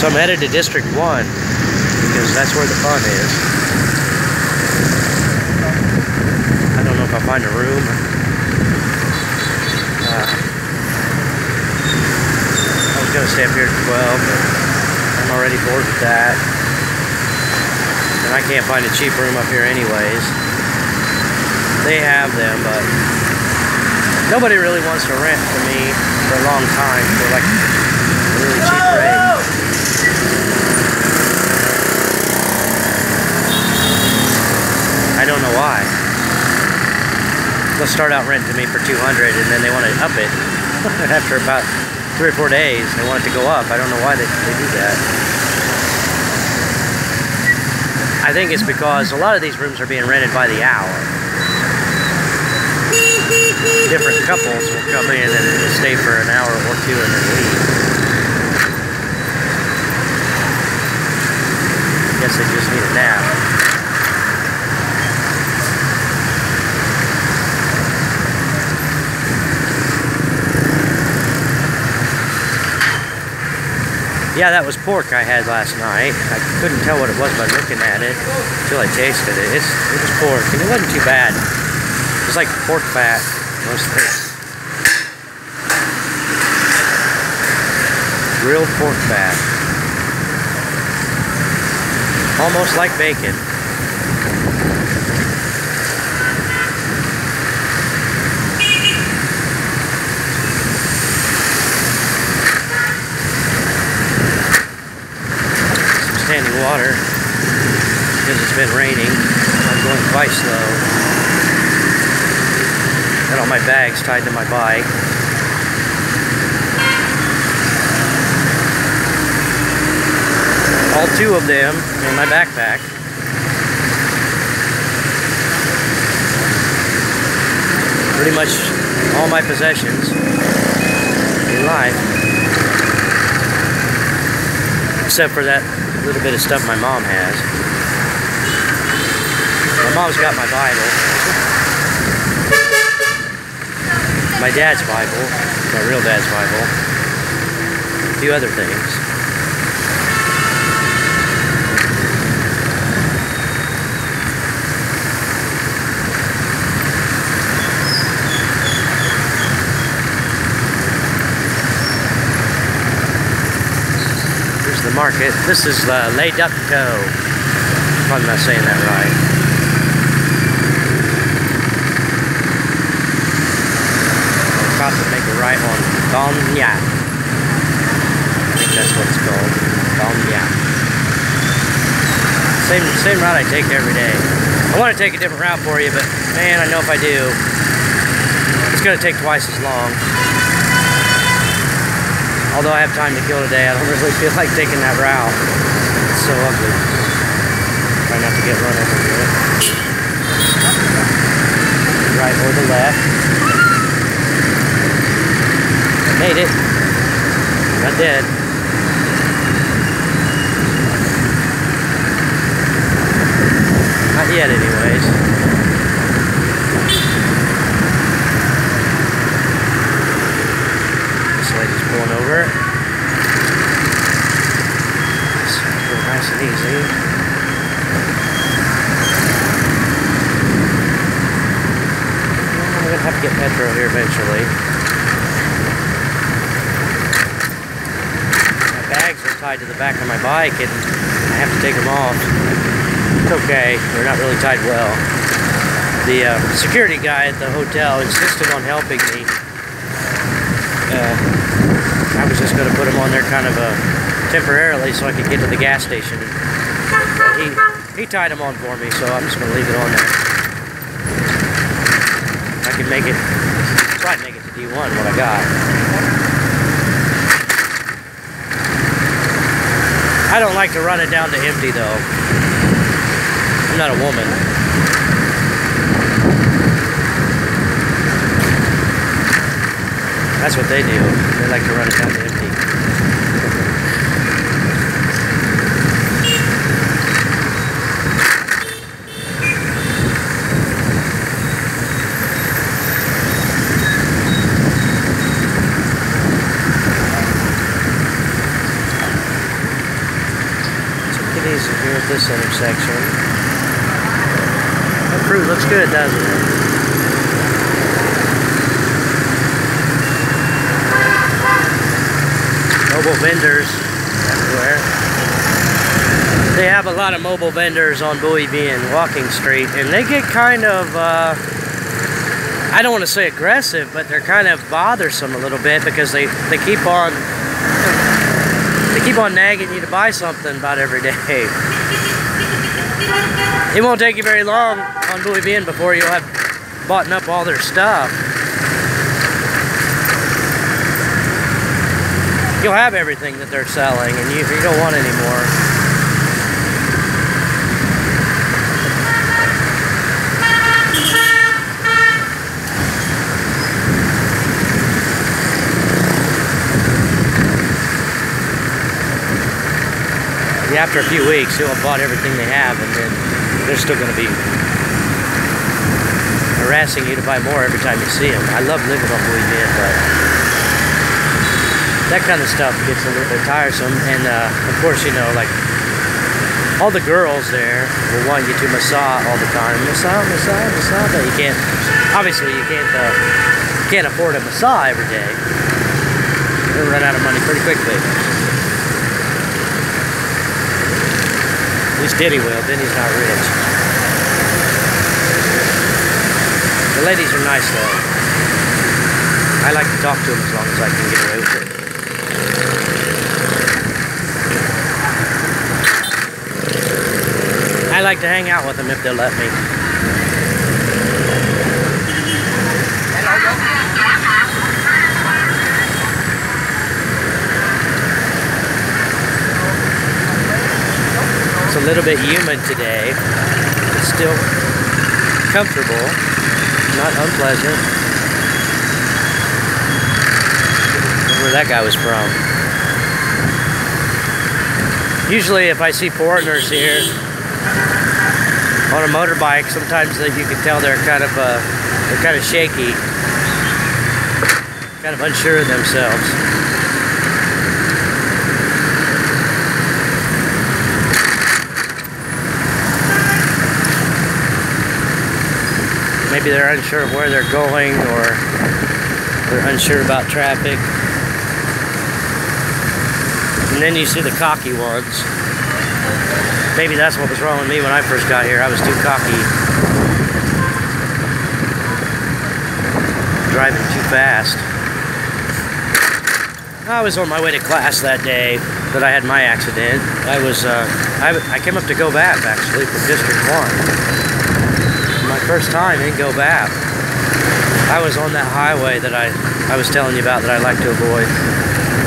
So I'm headed to District 1 because that's where the fun is. I don't know if I'll find a room. I was going to stay up here at 12, but I'm already bored with that. And I can't find a cheap room up here anyways. They have them, but nobody really wants to rent for me for a long time for like a really cheap rate. I don't know why. They'll start out renting to me for $200 and then they want to up it. After about 3 or 4 days, they want it to go up. I don't know why they do that. I think it's because a lot of these rooms are being rented by the hour. Different couples will come in and stay for an hour or two and then leave. I guess they just need a nap. Yeah, that was pork I had last night. I couldn't tell what it was by looking at it until I tasted it. It was pork, and it wasn't too bad. It was like pork fat, mostly. Real pork fat. Almost like bacon. Standing water because it's been raining. I'm going quite slow. Got all my bags tied to my bike. All 2 of them in my backpack. Pretty much all my possessions in life. Except for that little bit of stuff my mom has. My mom's got my Bible. My dad's Bible. My real dad's Bible. A few other things. The market. This is Les Ducto. If I'm not saying that right. I'll stop to make a right on Bum Nha. I think that's what it's called. Bum Nha. Same route I take every day. I want to take a different route for you, but man, I know if I do, it's going to take twice as long. Although I have time to kill today, I don't really feel like taking that route. It's so ugly. Try not to get run over here. Right or the left. Made it. Not dead. Not yet, anyways. Lady's pulling over. Just go nice and easy. I'm gonna have to get petrol here eventually. My bags are tied to the back of my bike and I have to take them off. It's okay, they're not really tied well. The security guy at the hotel insisted on helping me. I was just going to put them on there kind of temporarily so I could get to the gas station. He tied them on for me, so I'm just going to leave it on there. I can make it, try to make it to D1 what I got. I don't like to run it down to empty though. I'm not a woman. That's what they do. They like to run it down to empty. here at this intersection. The fruit looks good, doesn't it? Mobile vendors everywhere. They have a lot of mobile vendors on Bui Vien Walking Street, and they get kind of, I don't want to say aggressive, but they're kind of bothersome a little bit because they keep on nagging you to buy something about every day. It won't take you very long on Bui Vien before you'll have bought up all their stuff. You'll have everything that they're selling, and you don't want any more. After a few weeks, you'll have bought everything they have, and then they're still going to be harassing you to buy more every time you see them. I love living on Bui Vien, but that kind of stuff gets a little bit tiresome. And of course, you know, like all the girls there will want you to massage all the time. Massage, massage, massage. But you can't. Obviously, you can't afford a massage every day. You'll run out of money pretty quickly. At least Denny will. Denny's not rich. The ladies are nice though. I like to talk to them as long as I can get away with it. I like to hang out with them if they'll let me. It's a little bit humid today. It's still comfortable, not unpleasant. Where that guy was from. Usually if I see foreigners here on a motorbike, sometimes you can tell they're kind of shaky, kind of unsure of themselves. Maybe they're unsure of where they're going, or they're unsure about traffic. And then you see the cocky ones. Maybe that's what was wrong with me when I first got here. I was too cocky. Driving too fast. I was on my way to class that day that I had my accident. I came up to Go Bap actually from District 1. My first time in Go Bap. I was on that highway that I was telling you about that I like to avoid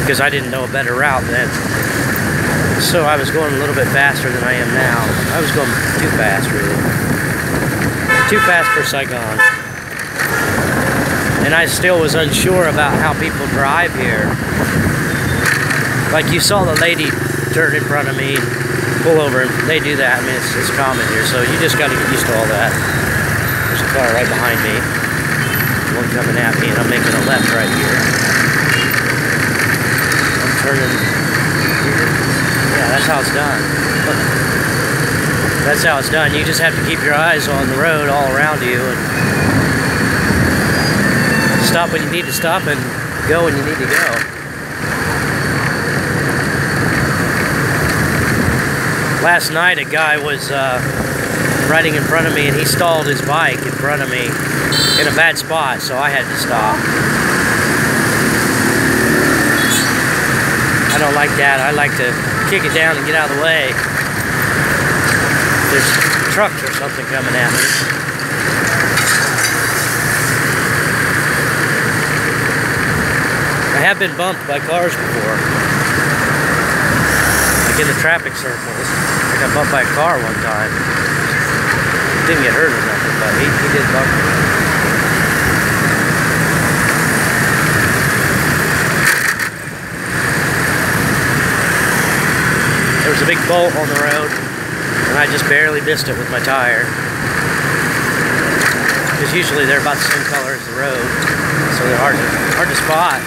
because I didn't know a better route then. So I was going a little bit faster than I am now. I was going too fast, really. Too fast for Saigon. And I still was unsure about how people drive here. Like you saw the lady turn in front of me, pull over, and they do that. I mean, it's common here, so you just got to get used to all that. There's a car right behind me. One coming at me, and I'm making a left right here. I'm turning here. Yeah, that's how it's done. That's how it's done. You just have to keep your eyes on the road all around you and stop when you need to stop and go when you need to go. Last night a guy was riding in front of me and he stalled his bike in front of me in a bad spot, so I had to stop. I don't like that. I like to kick it down and get out of the way. There's trucks or something coming at me. I have been bumped by cars before. Like in the traffic circles. I got bumped by a car one time. Didn't get hurt or nothing, but he did bump me. There was a big bolt on the road, and I just barely missed it with my tire. Because usually they're about the same color as the road, so they're hard to spot.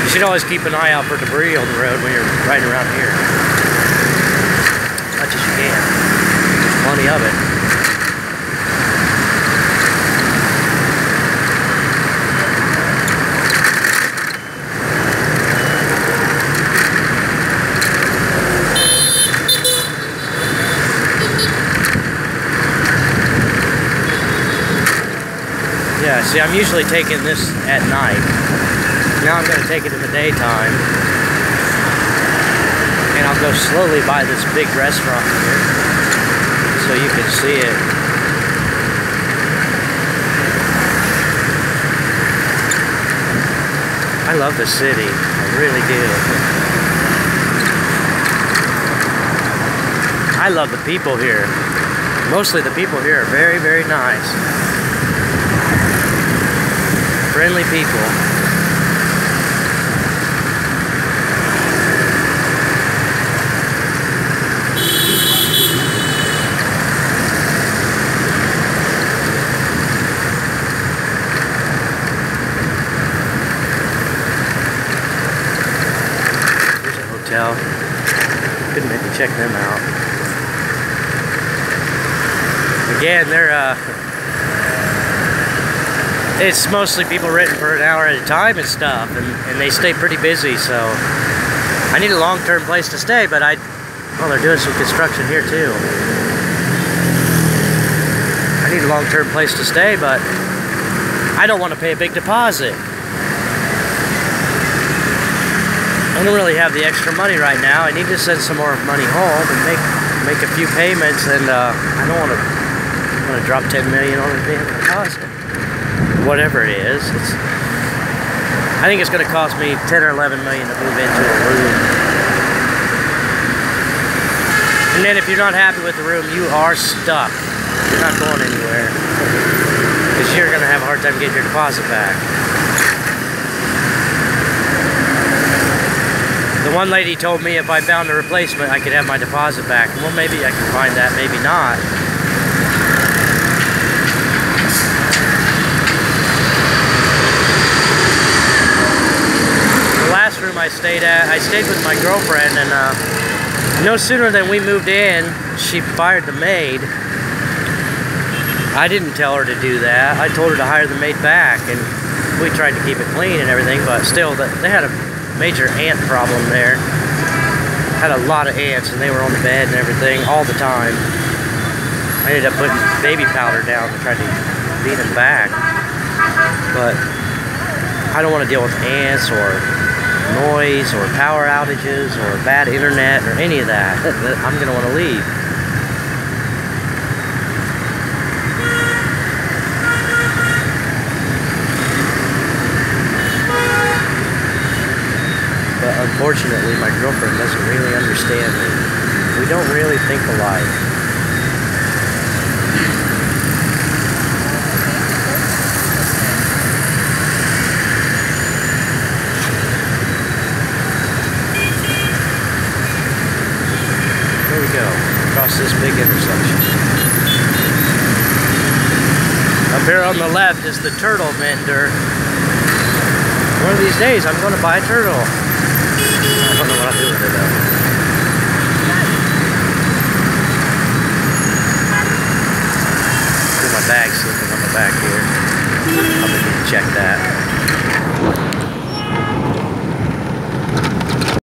You should always keep an eye out for debris on the road when you're riding around here. Much as you can. There's plenty of it. Yeah, see, I'm usually taking this at night. Now I'm going to take it in the daytime. And I'll go slowly by this big restaurant here so you can see it. I love the city. I really do. I love the people here. Mostly the people here are very, very nice. Friendly people. Here's a hotel. Couldn't maybe check them out. Again, they're it's mostly people renting for an hour at a time and stuff, and they stay pretty busy, so I need a long-term place to stay, but well, they're doing some construction here too. I need a long-term place to stay, but I don't want to pay a big deposit. I don't really have the extra money right now. I need to send some more money home and make a few payments, and I don't want to drop $10 million on a damn deposit. Whatever it is, I think it's going to cost me $10 or $11 million to move into a room. And then if you're not happy with the room, you are stuck. You're not going anywhere. Because you're going to have a hard time getting your deposit back. The one lady told me if I found a replacement, I could have my deposit back. Well, maybe I can find that, maybe not. Room I stayed with my girlfriend, and no sooner than we moved in, she fired the maid. I didn't tell her to do that. I told her to hire the maid back, and we tried to keep it clean and everything, but still, they had a major ant problem there. Had a lot of ants, and they were on the bed and everything all the time. I ended up putting baby powder down to try to beat them back, but I don't want to deal with ants or noise or power outages or bad internet or any of that. I'm going to want to leave. But unfortunately, my girlfriend doesn't really understand me. We don't really think alike. Go across this big intersection. Up here on the left is the turtle vendor. One of these days I'm going to buy a turtle.